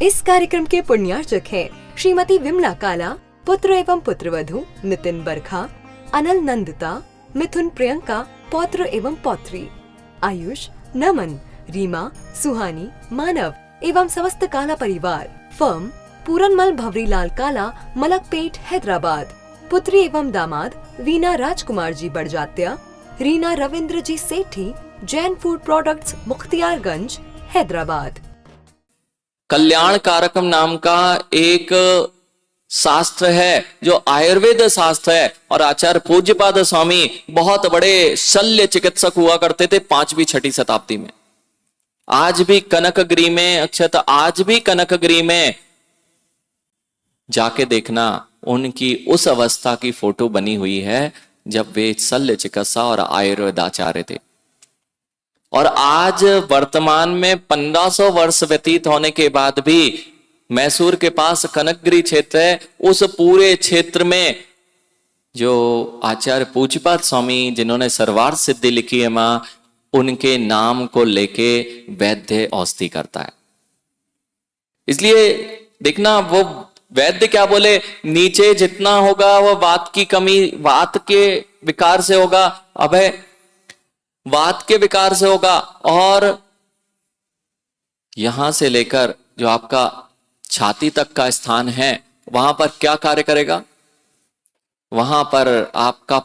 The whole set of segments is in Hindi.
इस कार्यक्रम के पुण्यार्चक हैं श्रीमती विमला काला, पुत्र एवं पुत्रवधू नितिन बरखा, अनल नंदिता, मिथुन प्रियंका, पौत्र एवं पौत्री, आयुष, नमन, रीमा, सुहानी, मानव एवं समस्त काला परिवार। फर्म पूरनमल भवरीलाल काला, मलकपेट, हैदराबाद। पुत्री एवं दामाद वीना राजकुमार जी बड़जात्या, रीना रविंद्र जी सेठी, जैन फूड प्रोडक्ट्स, मुख्तियारगंज, हैदराबाद। कल्याण कारकम नाम का एक शास्त्र है जो आयुर्वेद शास्त्र है, और आचार्य पूज्यपाद स्वामी बहुत बड़े शल्य चिकित्सक हुआ करते थे 5वीं 6वीं शताब्दी में। आज भी कनकगिरी में अक्षत, आज भी कनकगिरी में जाके देखना, उनकी उस अवस्था की फोटो बनी हुई है जब वे शल्य चिकित्सा और आयुर्वेद आचार्य थे। और आज वर्तमान में 1500 वर्ष व्यतीत होने के बाद भी मैसूर के पास कनकगिरी क्षेत्र है, उस पूरे क्षेत्र में जो आचार्य पूज्यपाद स्वामी जिन्होंने सर्वार्थ सिद्धि लिखी है मां, उनके नाम को लेके वैद्य औषधि करता है। इसलिए देखना वो वैद्य क्या बोले, नीचे जितना होगा वो वात की कमी, वात के विकार से होगा, अभय वात के विकार से होगा, और यहां से लेकर जो आपका छाती तक का स्थान है वहां पर क्या कार्य करेगा, वहां पर आपका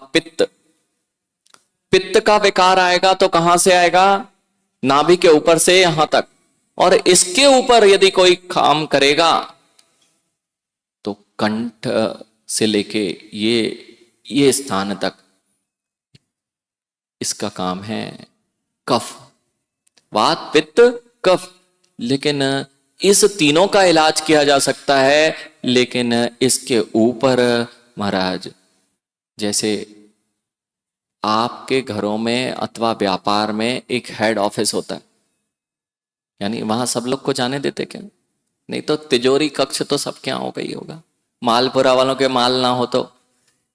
पित्त का विकार आएगा। तो कहां से आएगा, नाभि के ऊपर से यहां तक, और इसके ऊपर यदि कोई काम करेगा तो कंठ से लेके ये स्थान तक इसका काम है कफ, वात, पित्त, कफ। लेकिन इस तीनों का इलाज किया जा सकता है, लेकिन इसके ऊपर महाराज, जैसे आपके घरों में अथवा व्यापार में एक हेड ऑफिस होता है, यानी वहां सब लोग को जाने देते क्या? नहीं तो तिजोरी कक्ष तो सबके यहां होगा ही होगा। मालपुरा वालों के माल ना हो तो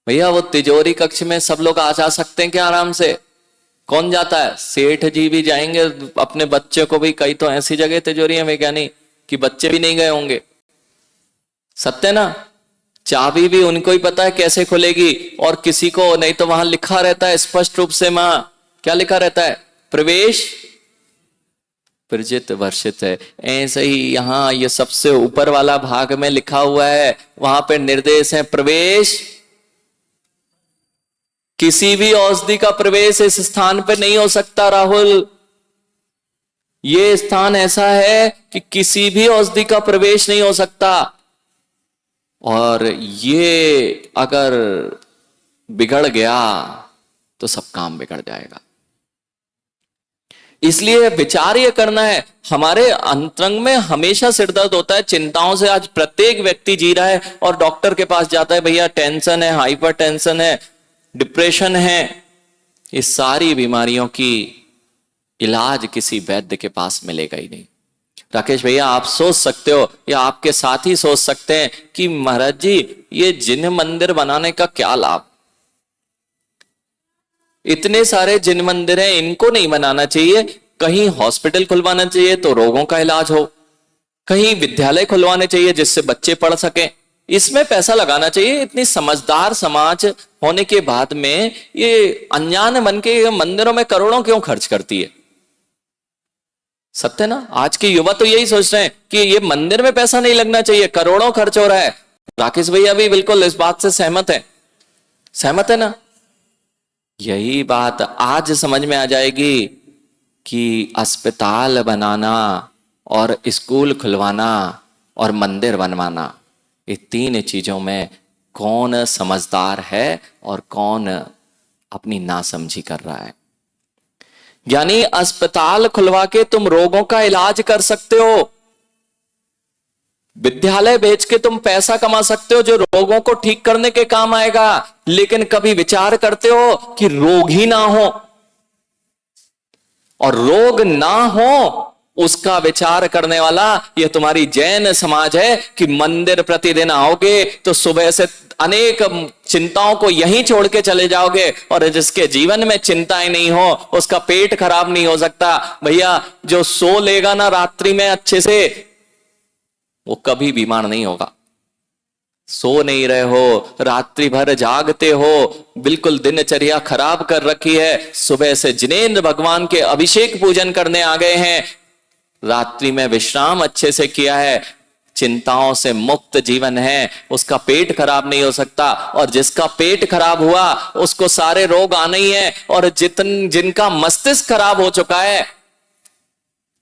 भैया वो तिजोरी कक्ष में सब लोग आ जा सकते हैं क्या आराम से? कौन जाता है? सेठ जी भी जाएंगे, अपने बच्चे को भी, कई तो ऐसी जगह तिजोरी में क्या नहीं कि बच्चे भी नहीं गए होंगे, सत्य ना। चाबी भी उनको ही पता है कैसे खुलेगी, और किसी को नहीं तो वहां लिखा रहता है स्पष्ट रूप से मां, क्या लिखा रहता है? प्रवेश प्रजित वर्षित है। ऐसे ही यहां ये सबसे ऊपर वाला भाग में लिखा हुआ है, वहां पे निर्देश है प्रवेश। किसी भी औषधि का प्रवेश इस स्थान पे नहीं हो सकता राहुल। ये स्थान ऐसा है कि किसी भी औषधि का प्रवेश नहीं हो सकता, और ये अगर बिगड़ गया तो सब काम बिगड़ जाएगा। इसलिए विचार ये करना है। हमारे अंतरंग में हमेशा सिरदर्द होता है, चिंताओं से आज प्रत्येक व्यक्ति जी रहा है, और डॉक्टर के पास जाता है, भैया टेंशन है, हाइपर टेंशन है, डिप्रेशन है। इस सारी बीमारियों की इलाज किसी वैद्य के पास मिलेगा ही नहीं। राकेश भैया आप सोच सकते हो, या आपके साथी सोच सकते हैं कि महाराज जी ये जिन मंदिर बनाने का क्या लाभ, इतने सारे जिन मंदिर हैं, इनको नहीं बनाना चाहिए। कहीं हॉस्पिटल खुलवाना चाहिए तो रोगों का इलाज हो, कहीं विद्यालय खुलवाने चाहिए जिससे बच्चे पढ़ सकें, इसमें पैसा लगाना चाहिए। इतनी समझदार समाज होने के बाद में ये अनजान मन के मंदिरों में करोड़ों क्यों खर्च करती है? सत्य ना। आज के युवा तो यही सोच रहे हैं कि ये मंदिर में पैसा नहीं लगना चाहिए, करोड़ों खर्च हो रहा है। राकेश भैया भी बिल्कुल इस बात से सहमत है ना। यही बात आज समझ में आ जाएगी कि अस्पताल बनाना और स्कूल खुलवाना और मंदिर बनवाना, ये तीन चीजों में कौन समझदार है और कौन अपनी नासमझी कर रहा है। यानी अस्पताल खुलवा के तुम रोगों का इलाज कर सकते हो, विद्यालय बेच के तुम पैसा कमा सकते हो जो रोगों को ठीक करने के काम आएगा, लेकिन कभी विचार करते हो कि रोग ही ना हो, और रोग ना हो उसका विचार करने वाला यह तुम्हारी जैन समाज है कि मंदिर प्रतिदिन आओगे तो सुबह से अनेक चिंताओं को यहीं छोड़ के चले जाओगे, और जिसके जीवन में चिंताएं नहीं हो उसका पेट खराब नहीं हो सकता। भैया जो सो लेगा ना रात्रि में अच्छे से, वो कभी बीमार नहीं होगा। सो नहीं रहे हो, रात्रि भर जागते हो, बिल्कुल दिनचर्या खराब कर रखी है, सुबह से जिनेंद्र भगवान के अभिषेक पूजन करने आ गए हैं, रात्रि में विश्राम अच्छे से किया है, चिंताओं से मुक्त जीवन है, उसका पेट खराब नहीं हो सकता। और जिसका पेट खराब हुआ उसको सारे रोग आने ही है। और जिनका मस्तिष्क खराब हो चुका है,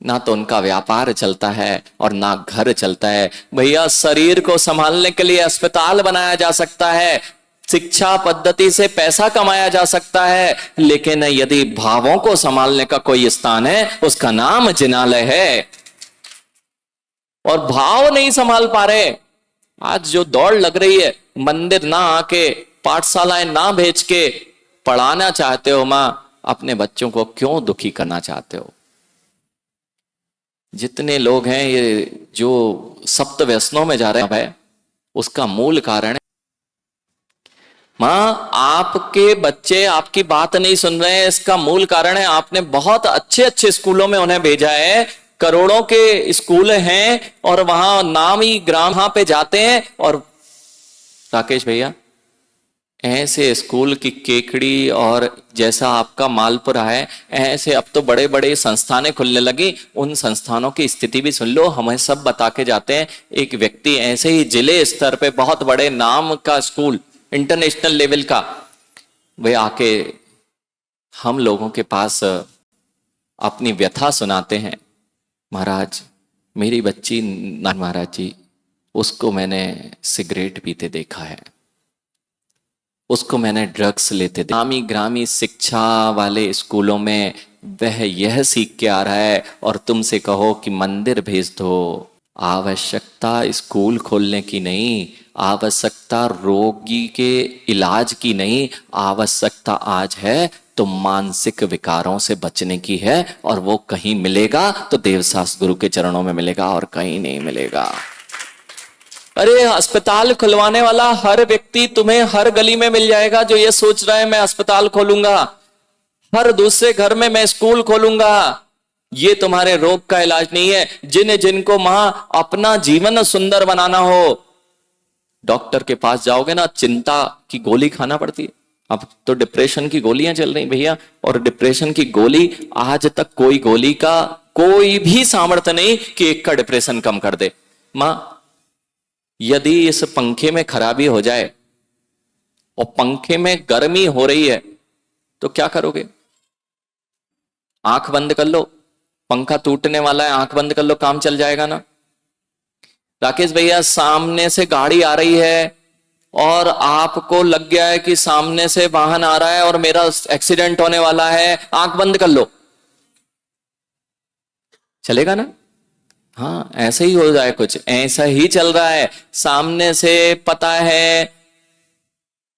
ना तो उनका व्यापार चलता है और ना घर चलता है। भैया, शरीर को संभालने के लिए अस्पताल बनाया जा सकता है, शिक्षा पद्धति से पैसा कमाया जा सकता है, लेकिन यदि भावों को संभालने का कोई स्थान है, उसका नाम जिनालय है। और भाव नहीं संभाल पा रहे। आज जो दौड़ लग रही है, मंदिर ना आके, पाठशालाएं ना भेज के पढ़ाना चाहते हो मां, अपने बच्चों को क्यों दुखी करना चाहते हो? जितने लोग हैं ये जो सप्त व्यसनों में जा रहे हैं, उसका मूल कारण है मां, आपके बच्चे आपकी बात नहीं सुन रहे हैं। इसका मूल कारण है आपने बहुत अच्छे अच्छे स्कूलों में उन्हें भेजा है, करोड़ों के स्कूल हैं और वहां नामी ग्राम पे जाते हैं। और राकेश भैया, ऐसे स्कूल की केकड़ी और जैसा आपका मालपुरा है, ऐसे अब तो बड़े बड़े संस्थानें खुलने लगी। उन संस्थानों की स्थिति भी सुन लो, हमें सब बता के जाते हैं। एक व्यक्ति ऐसे ही जिले स्तर पे बहुत बड़े नाम का स्कूल, इंटरनेशनल लेवल का, वे आके हम लोगों के पास अपनी व्यथा सुनाते हैं। महाराज, मेरी बच्ची ना महाराज जी, उसको मैंने सिगरेट पीते देखा है, उसको मैंने ड्रग्स लेते देखा। नामी ग्रामी शिक्षा वाले स्कूलों में वह यह सीख के आ रहा है, और तुमसे कहो कि मंदिर भेज दो। आवश्यकता स्कूल खोलने की नहीं, आवश्यकता रोगी के इलाज की नहीं, आवश्यकता आज है तो मानसिक विकारों से बचने की है। और वो कहीं मिलेगा तो देवशास्त्र गुरु के चरणों में मिलेगा, और कहीं नहीं मिलेगा। अरे, अस्पताल खुलवाने वाला हर व्यक्ति तुम्हें हर गली में मिल जाएगा जो ये सोच रहा है मैं अस्पताल खोलूंगा, हर दूसरे घर में मैं स्कूल खोलूंगा। ये तुम्हारे रोग का इलाज नहीं है। जिनको मां अपना जीवन सुंदर बनाना हो, डॉक्टर के पास जाओगे ना, चिंता की गोली खाना पड़ती है। अब तो डिप्रेशन की गोलियां चल रही भैया, और डिप्रेशन की गोली आज तक कोई गोली का कोई भी सामर्थ्य नहीं कि एक का डिप्रेशन कम कर दे। मां, यदि इस पंखे में खराबी हो जाए और पंखे में गर्मी हो रही है तो क्या करोगे? आंख बंद कर लो, पंखा टूटने वाला है, आंख बंद कर लो, काम चल जाएगा ना। राकेश भैया, सामने से गाड़ी आ रही है और आपको लग गया है कि सामने से वाहन आ रहा है और मेरा एक्सीडेंट होने वाला है, आंख बंद कर लो, चलेगा ना? हाँ, ऐसे ही हो जाए, कुछ ऐसा ही चल रहा है। सामने से पता है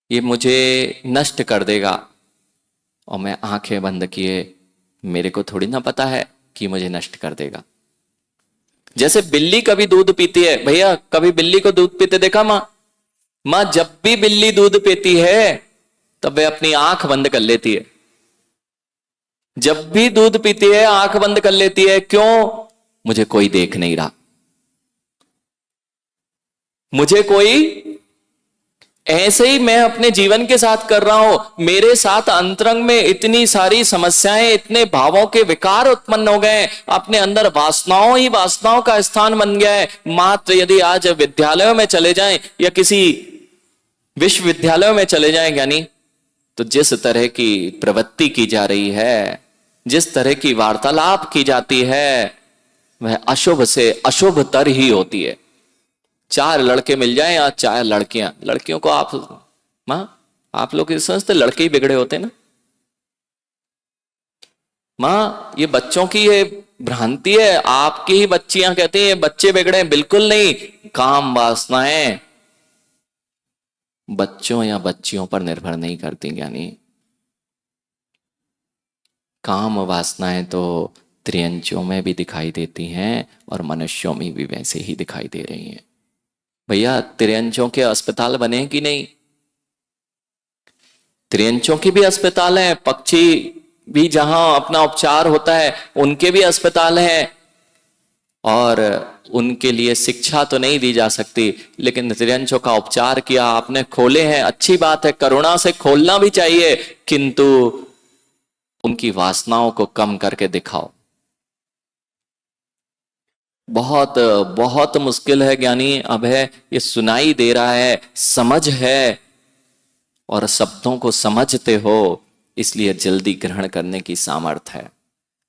ये मुझे नष्ट कर देगा, और मैं आंखें बंद किए, मेरे को थोड़ी ना पता है कि मुझे नष्ट कर देगा। जैसे बिल्ली कभी दूध पीती है भैया, कभी बिल्ली को दूध पीते देखा मां? मां, जब भी बिल्ली दूध पीती है तब वह अपनी आंख बंद कर लेती है। जब भी दूध पीती है आंख बंद कर लेती है। क्यों? मुझे कोई देख नहीं रहा, मुझे कोई, ऐसे ही मैं अपने जीवन के साथ कर रहा हूं। मेरे साथ अंतरंग में इतनी सारी समस्याएं, इतने भावों के विकार उत्पन्न हो गए, अपने अंदर वासनाओं ही वासनाओं का स्थान बन गया है। मात्र यदि आज विद्यालयों में चले जाएं या किसी विश्वविद्यालयों में चले जाएं ज्ञानी, तो जिस तरह की प्रवृत्ति की जा रही है, जिस तरह की वार्तालाप की जाती है, वह अशुभ से अशुभ तर ही होती है। 4 लड़के मिल जाएं या 4 लड़कियां, लड़कियों को आप लोग समझते लड़के ही बिगड़े होते ना मां? ये बच्चों की ये भ्रांति है, आपकी ही बच्चियां कहती हैं बच्चे बिगड़े, बिल्कुल नहीं। काम वासनाएं बच्चों या बच्चियों पर निर्भर नहीं करती ज्ञानी। काम वासनाएं तो त्रियंचों में भी दिखाई देती हैं और मनुष्यों में भी वैसे ही दिखाई दे रही हैं। भैया, त्रियंचों के अस्पताल बने कि नहीं? त्रियंचों के भी अस्पताल हैं, पक्षी भी जहां अपना उपचार होता है उनके भी अस्पताल हैं। और उनके लिए शिक्षा तो नहीं दी जा सकती, लेकिन त्रियंचों का उपचार किया आपने, खोले हैं, अच्छी बात है, करुणा से खोलना भी चाहिए, किंतु उनकी वासनाओं को कम करके दिखाओ। बहुत बहुत मुश्किल है ज्ञानी अभय, ये सुनाई दे रहा है, समझ है और शब्दों को समझते हो, इसलिए जल्दी ग्रहण करने की सामर्थ्य है।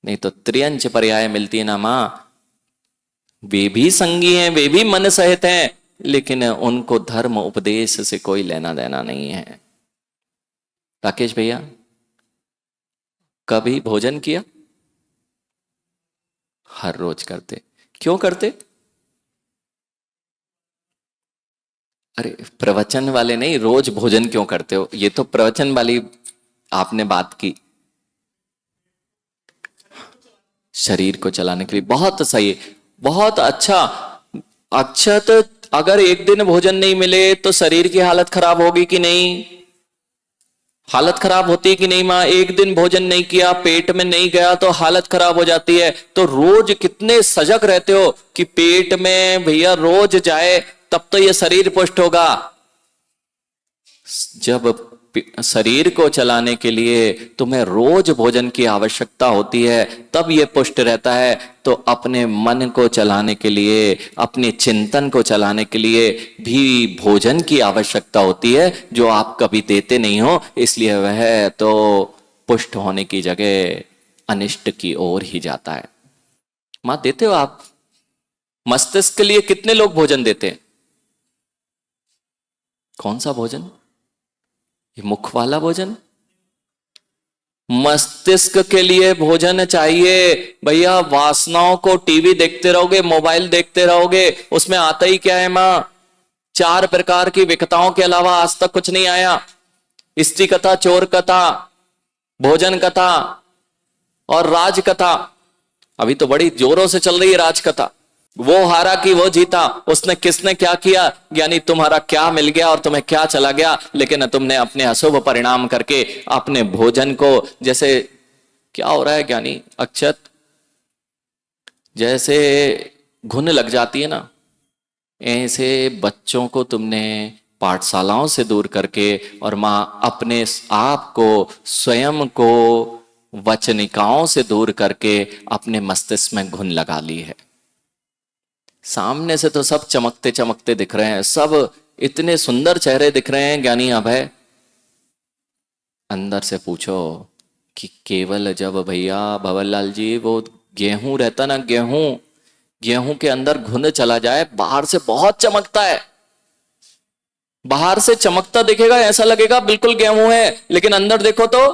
नहीं तो त्रियंच पर्याय मिलती है ना मां, वे भी संगी हैं, वे भी मन सहित हैं, लेकिन उनको धर्म उपदेश से कोई लेना देना नहीं है। राकेश भैया, कभी भोजन किया? हर रोज करते। क्यों करते? अरे प्रवचन वाले नहीं, रोज भोजन क्यों करते हो? ये तो प्रवचन वाली आपने बात की, शरीर को चलाने के लिए बहुत सही, बहुत अच्छा। अक्षत, अगर एक दिन भोजन नहीं मिले तो शरीर की हालत खराब होगी कि नहीं? हालत खराब होती है कि नहीं मां? एक दिन भोजन नहीं किया, पेट में नहीं गया तो हालत खराब हो जाती है। तो रोज कितने सजग रहते हो कि पेट में भैया रोज जाए, तब तो ये शरीर पुष्ट होगा। जब शरीर को चलाने के लिए तुम्हें रोज भोजन की आवश्यकता होती है, तब ये पुष्ट रहता है। तो अपने मन को चलाने के लिए, अपने चिंतन को चलाने के लिए भी भोजन की आवश्यकता होती है, जो आप कभी देते नहीं हो, इसलिए वह तो पुष्ट होने की जगह अनिष्ट की ओर ही जाता है। मां, देते हो आप? मस्तिष्क के लिए कितने लोग भोजन देते हैं? कौन सा भोजन? ये मुख वाला भोजन? मस्तिष्क के लिए भोजन चाहिए भैया। वासनाओं को टीवी देखते रहोगे, मोबाइल देखते रहोगे, उसमें आता ही क्या है मां? 4 प्रकार की विकताओं के अलावा आज तक कुछ नहीं आया। स्त्री कथा, चोर कथा, भोजन कथा और राज कथा। अभी तो बड़ी जोरों से चल रही है राज कथा। वो हारा कि वो जीता, उसने किसने क्या किया, यानी तुम्हारा क्या मिल गया और तुम्हें क्या चला गया, लेकिन तुमने अपने अशुभ परिणाम करके अपने भोजन को, जैसे क्या हो रहा है ज्ञानी अक्षत, जैसे घुन लग जाती है ना, ऐसे बच्चों को तुमने पाठशालाओं से दूर करके और मां अपने आप को, स्वयं को वचनिकाओं से दूर करके अपने मस्तिष्क में घुन लगा ली है। सामने से तो सब चमकते चमकते दिख रहे हैं, सब इतने सुंदर चेहरे दिख रहे हैं ज्ञानी अभय, अंदर से पूछो कि केवल जब भैया भवरलाल जी वो गेहूं रहता ना, गेहूं के अंदर घुन चला जाए, बाहर से बहुत चमकता है, बाहर से चमकता दिखेगा, ऐसा लगेगा बिल्कुल गेहूं है, लेकिन अंदर देखो तो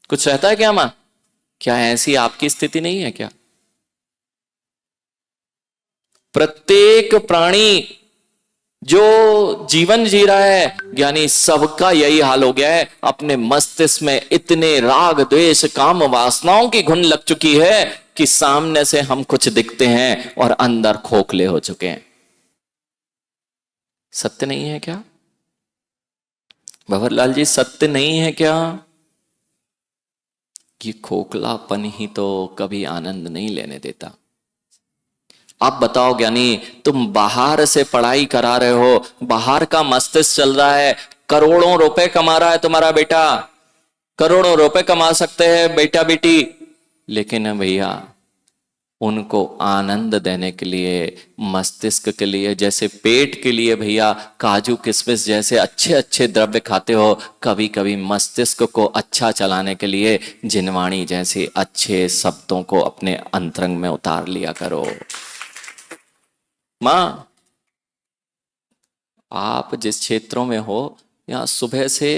कुछ रहता है क्या मां? क्या ऐसी आपकी स्थिति नहीं है क्या? प्रत्येक प्राणी जो जीवन जी रहा है यानी सबका यही हाल हो गया है, अपने मस्तिष्क में इतने राग द्वेष काम वासनाओं की घुन लग चुकी है कि सामने से हम कुछ दिखते हैं और अंदर खोखले हो चुके हैं। सत्य नहीं है क्या भंवरलाल जी? सत्य नहीं है क्या? ये खोखलापन ही तो कभी आनंद नहीं लेने देता। आप बताओ ज्ञानी, तुम बाहर से पढ़ाई करा रहे हो, बाहर का मस्तिष्क चल रहा है, करोड़ों रुपए कमा रहा है तुम्हारा बेटा, करोड़ों रुपए कमा सकते हैं बेटा बेटी, लेकिन भैया उनको आनंद देने के लिए, मस्तिष्क के लिए, जैसे पेट के लिए भैया काजू किशमिश जैसे अच्छे अच्छे द्रव्य खाते हो, कभी कभी मस्तिष्क को अच्छा चलाने के लिए जिनवाणी जैसे अच्छे शब्दों को अपने अंतरंग में उतार लिया करो। मां, आप जिस क्षेत्रों में हो, यहां सुबह से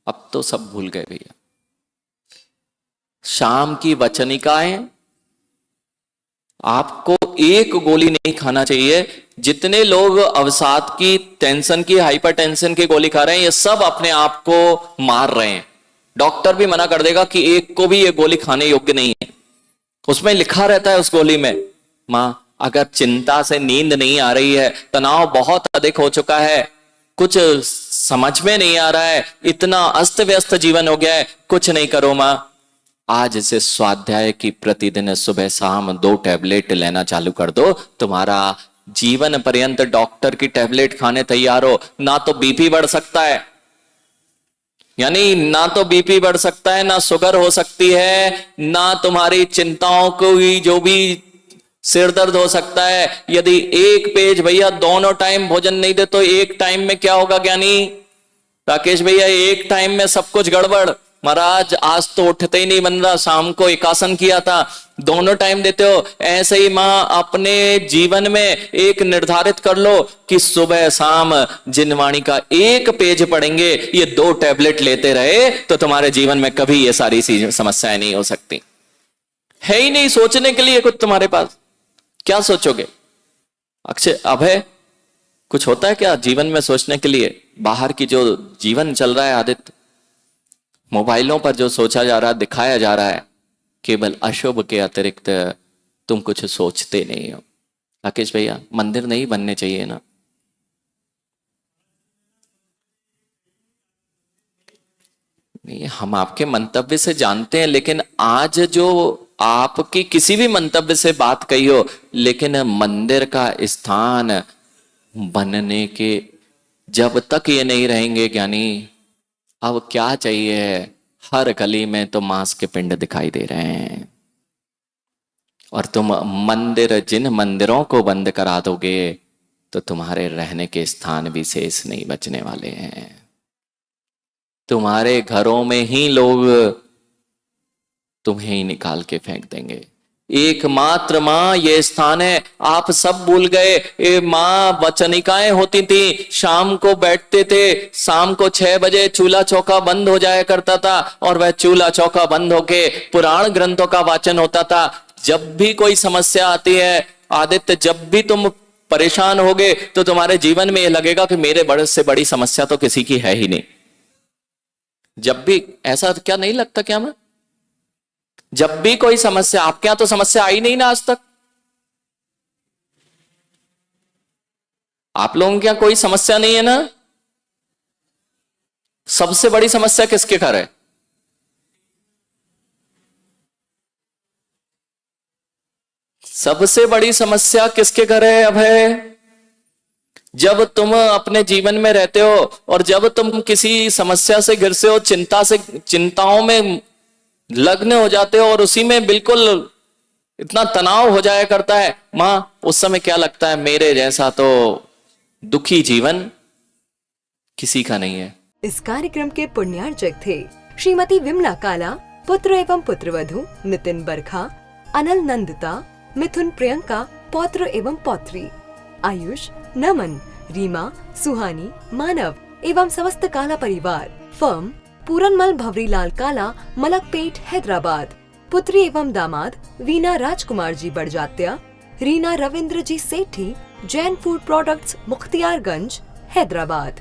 अब तो सब भूल गए भैया। शाम की वचनिकाएं, आपको एक गोली नहीं खाना चाहिए। जितने लोग अवसाद की, टेंशन की, हाइपरटेंशन की गोली खा रहे हैं, ये सब अपने आप को मार रहे हैं। डॉक्टर भी मना कर देगा कि एक को भी ये गोली खाने योग्य नहीं है, उसमें लिखा रहता है उस गोली में। मां, अगर चिंता से नींद नहीं आ रही है, तनाव बहुत अधिक हो चुका है, कुछ समझ में नहीं आ रहा है, इतना अस्त व्यस्त जीवन हो गया है, कुछ नहीं करो मां, आज से स्वाध्याय की प्रतिदिन सुबह शाम 2 टैबलेट लेना चालू कर दो, तुम्हारा जीवन पर्यंत डॉक्टर की टैबलेट खाने तैयार हो। ना तो बीपी बढ़ सकता है, यानी ना तो बीपी बढ़ सकता है, ना शुगर हो सकती है, ना तुम्हारी चिंताओं को जो भी सिर दर्द हो सकता है। यदि एक पेज भैया दोनों टाइम भोजन नहीं दे तो एक टाइम में क्या होगा ज्ञानी राकेश भैया? एक टाइम में सब कुछ गड़बड़। महाराज आज तो उठते ही नहीं बन रहा, शाम को एकासन किया था, दोनों टाइम देते हो। ऐसे ही मां अपने जीवन में एक निर्धारित कर लो कि सुबह शाम जिनवाणी का एक पेज पढ़ेंगे, ये 2 टैबलेट लेते रहे तो तुम्हारे जीवन में कभी ये सारी समस्याएं नहीं हो सकती। है ही नहीं सोचने के लिए कुछ तुम्हारे पास, क्या सोचोगे? अक्षय अभय कुछ होता है क्या जीवन में सोचने के लिए? बाहर की जो जीवन चल रहा है आदित्य, मोबाइलों पर जो सोचा जा रहा है, दिखाया जा रहा है, केवल अशुभ के अतिरिक्त तुम कुछ सोचते नहीं हो। राकेश भैया मंदिर नहीं बनने चाहिए ना? नहीं, हम आपके मंतव्य से जानते हैं, लेकिन आज जो आपकी किसी भी मंतव्य से बात कही हो, लेकिन मंदिर का स्थान बनने के जब तक ये नहीं रहेंगे ज्ञानी, अब क्या चाहिए? हर गली में तो मांस के पिंड दिखाई दे रहे हैं, और तुम मंदिर, जिन मंदिरों को बंद करा दोगे तो तुम्हारे रहने के स्थान भी शेष नहीं बचने वाले हैं। तुम्हारे घरों में ही लोग तुम्हें ही निकाल के फेंक देंगे। एकमात्र मां ये स्थान है, आप सब भूल गए। ये मां वचनिकाएं होती थी, शाम को बैठते थे, शाम को 6 बजे चूल्हा चौका बंद हो जाया करता था, और वह चूल्हा चौका बंद होके पुराण ग्रंथों का वाचन होता था। जब भी कोई समस्या आती है आदित्य, जब भी तुम परेशान होगे तो तुम्हारे जीवन में यह लगेगा कि मेरे बड़े से बड़ी समस्या तो किसी की है ही नहीं। जब भी ऐसा क्या नहीं लगता क्या? मैं जब भी कोई समस्या, आपके यहां तो समस्या आई नहीं ना आज तक? आप लोगों के यहां कोई समस्या नहीं है ना? सबसे बड़ी समस्या किसके घर है? सबसे बड़ी समस्या किसके घर है अभय? जब तुम अपने जीवन में रहते हो और जब तुम किसी समस्या से घिरते हो, चिंताओं में लग्न हो जाते हो, और उसी में बिल्कुल इतना तनाव हो जाया करता है मां, उस समय क्या लगता है? मेरे जैसा तो दुखी जीवन किसी का नहीं है। इस कार्यक्रम के पुण्यार्चक थे श्रीमती विमला काला, पुत्र एवं पुत्रवधू नितिन बरखा, अनल नंदिता, मिथुन प्रियंका, पौत्र एवं पौत्री, आयुष, नमन, रीमा, सुहानी, मानव एवं समस्त काला परिवार। फर्म पूरनमल भवरीलाल काला, मलकपेट, हैदराबाद। पुत्री एवं दामाद वीना राजकुमार जी बड़जात्या, रीना रविंद्र जी सेठी, जैन फूड प्रोडक्ट्स, मुख्तियारगंज, हैदराबाद।